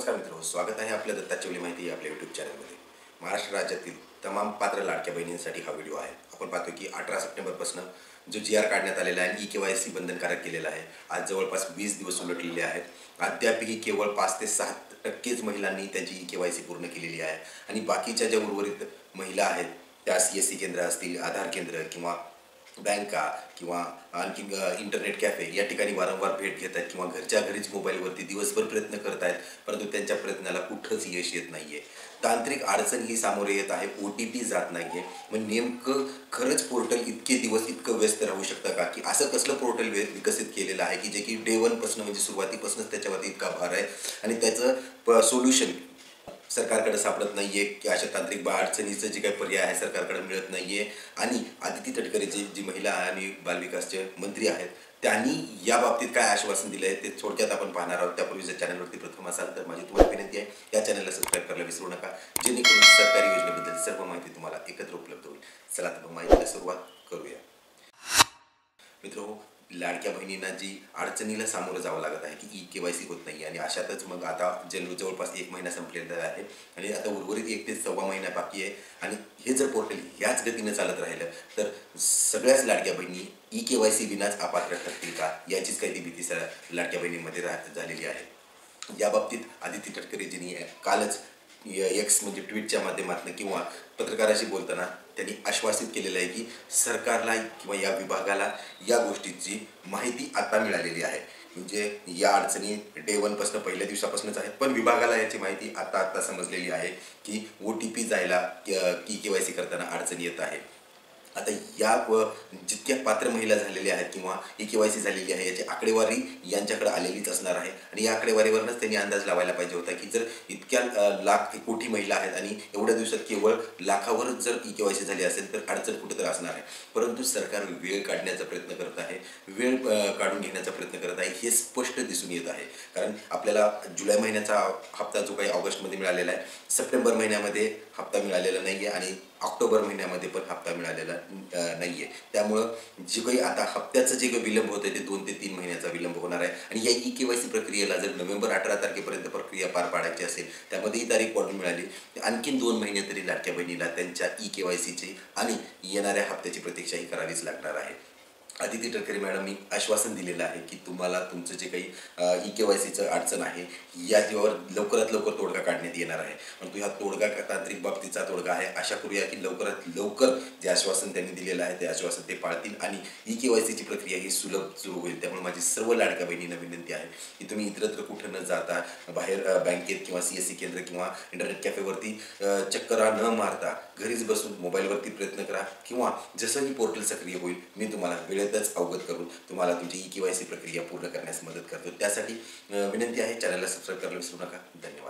नमस्कार मित्रांनो, स्वागत आहे आपल्या दत्ता चवली माहिती आपल्या यूट्यूब चॅनलमध्ये। महाराष्ट्र राज्यातील तमाम पात्र लाडक्या बहिणींसाठी हा व्हिडिओ आहे। आपण पाहतो की 18 सप्टेंबरपासून जो GR काढण्यात आलेला आहे, KYC बंधनकारक केलेला आहे। आज जवळपास 20 दिवस उलटलेले आहेत। अद्यापही केवळ 5 ते 6% महिलांनी त्यांची KYC पूर्ण केलेली आहे आणि बाकीच्या ज्या उर्वरित महिला आहेत त्या CSC केंद्र असतील, आधार केंद्र किंवा बँका किंवा आणखी इंटरनेट कॅफे या ठिकाणी वारंवार भेट घेत आहेत किंवा घरच्या घरीच मोबाईलवरती दिवसभर प्रयत्न करत आहेत, परंतु त्यांच्या प्रयत्नाला कुठंच यश येत नाही आहे। तांत्रिक अडचण ही सामोरे येत आहे, OTP जात नाही आहे। मग नेमकं खरंच पोर्टल इतके दिवस इतकं व्यस्त राहू शकतं का, की असं कसलं पोर्टल विकसित केलेलं आहे की जे की डे 1 पासून म्हणजे सुरुवातीपासूनच त्याच्यावरती इतका भार आहे आणि त्याचं सोल्युशन सरकारकडे सापडत नाही आहे, की अशा तांत्रिक अडचणीचं जे काही पर्याय आहे सरकारकडे मिळत नाही आहे। आणि आदिती तटकरे जी महिला आणि बालविकासचे मंत्री आहेत त्यांनी या बाबतीत काय आश्वासन दिलं आहे ते थोडक्यात आपण पाहणार आहोत। त्यापूर्वी चॅनलवरती प्रथम असाल तर माझी तुम्हाला विनंती आहे, या चॅनलला सबस्क्राईब करायला विसरू नका, जेणेकरून सरकारी योजनेबद्दल सर्व माहिती तुम्हाला एकत्र उपलब्ध होईल। चला तर मग माहितीला सुरुवात करूया। मित्रांनो, लाडक्या बहिणींना जी अडचणीला सामोरं जावं लागत आहे की KYC होत नाही आणि अशातच मग आता जवळपास 1 महिना संपलेला आहे आणि आता उर्वरित 1 ते सव्वा महिना बाकी आहे आणि हे जर पोर्टल ह्याच गतीने चालत राहिलं तर सगळ्याच लाडक्या बहिणी KYC विनाच अपात्र ठरतील का, याचीच काही ती भीती लाडक्या बहिणींमध्ये झालेली आहे। या बाबतीत आदिती तटकरेजींनी कालच X म्हणजे ट्विटच्या माध्यमातून किंवा पत्रकाराशी बोलताना त्यांनी आश्वासित केलेलं आहे की सरकारला किंवा या विभागाला या गोष्टीची माहिती आता मिळालेली आहे। म्हणजे या अडचणी डे 1 पासून पहिल्या दिवसापासूनच आहेत, पण विभागाला याची माहिती आता समजलेली आहे की OTP जायला KYC करताना अडचणी येत आहे। आता या जितक्या पात्र महिला झालेल्या आहेत किंवा KYC झालेली आहे याची आकडेवारी यांच्याकडे आलेलीच असणार आहे आणि या आकडेवारीवरूनच त्यांनी अंदाज लावायला पाहिजे होता की जर इतक्या लाख कोटी महिला आहेत आणि एवढ्या दिवसात केवळ लाखावरच जर KYC झाली असेल तर अडचण कुठेतरी असणार आहे। परंतु सरकार वेळ काढण्याचा प्रयत्न करत आहे, वेळ काढून घेण्याचा प्रयत्न करत आहे हे स्पष्ट दिसून येत आहे। कारण आपल्याला जुलै महिन्याचा हप्ता जो काही ऑगस्टमध्ये मिळालेला आहे, सप्टेंबर महिन्यामध्ये हप्ता मिळालेला नाही आहे आणि ऑक्टोबर महिन्यामध्ये पण हप्ता मिळालेला नाही आहे। त्यामुळं जे काही आता हप्त्याचं जे काही विलंब होतं ते 2 ते 3 महिन्याचा विलंब होणार आहे आणि या KYC प्रक्रियेला जर नोव्हेंबर 18 तारखेपर्यंत प्रक्रिया पार पाडायची असेल, त्यामध्ये ही तारीख वाढून मिळाली तर आणखीन 2 महिने तरी लाडक्या बहिणीला त्यांच्या KYCची आणि येणाऱ्या हप्त्याची प्रतीक्षाही करावीच लागणार आहे। आदिती तटकरे मॅडमनी आश्वासन दिलेलं आहे की तुम्हाला तुमचं जे काही KYCचं अडचण आहे याच्यावर लवकरात लवकर तोडगा काढण्यात येणार आहे। परंतु हा तोडगा तांत्रिक बाबतीचा तोडगा आहे। आशा करूया की लवकरात लवकर जे आश्वासन त्यांनी दिलेलं आहे ते आश्वासन ते पाळतील आणि KYCची प्रक्रिया ही सुलभ सुरू होईल। त्यामुळे माझी सर्व लाडक्या बहिणींना विनंती आहे की तुम्ही इतरत्र कुठं न जाता बाहेर बँकेत किंवा CSC केंद्र किंवा इंटरनेट कॅफेवरती चक्करा न मारता घरीच बसून मोबाईलवरती प्रयत्न करा किंवा जसं ही पोर्टल सक्रिय होईल मी तुम्हाला वेळेतच अवगत करून तुम्हाला तुमची KYC प्रक्रिया पूर्ण करण्यास मदत करतो। त्यासाठी विनंती आहे, चॅनलला सबस्क्राईब करायला विसरू नका। धन्यवाद।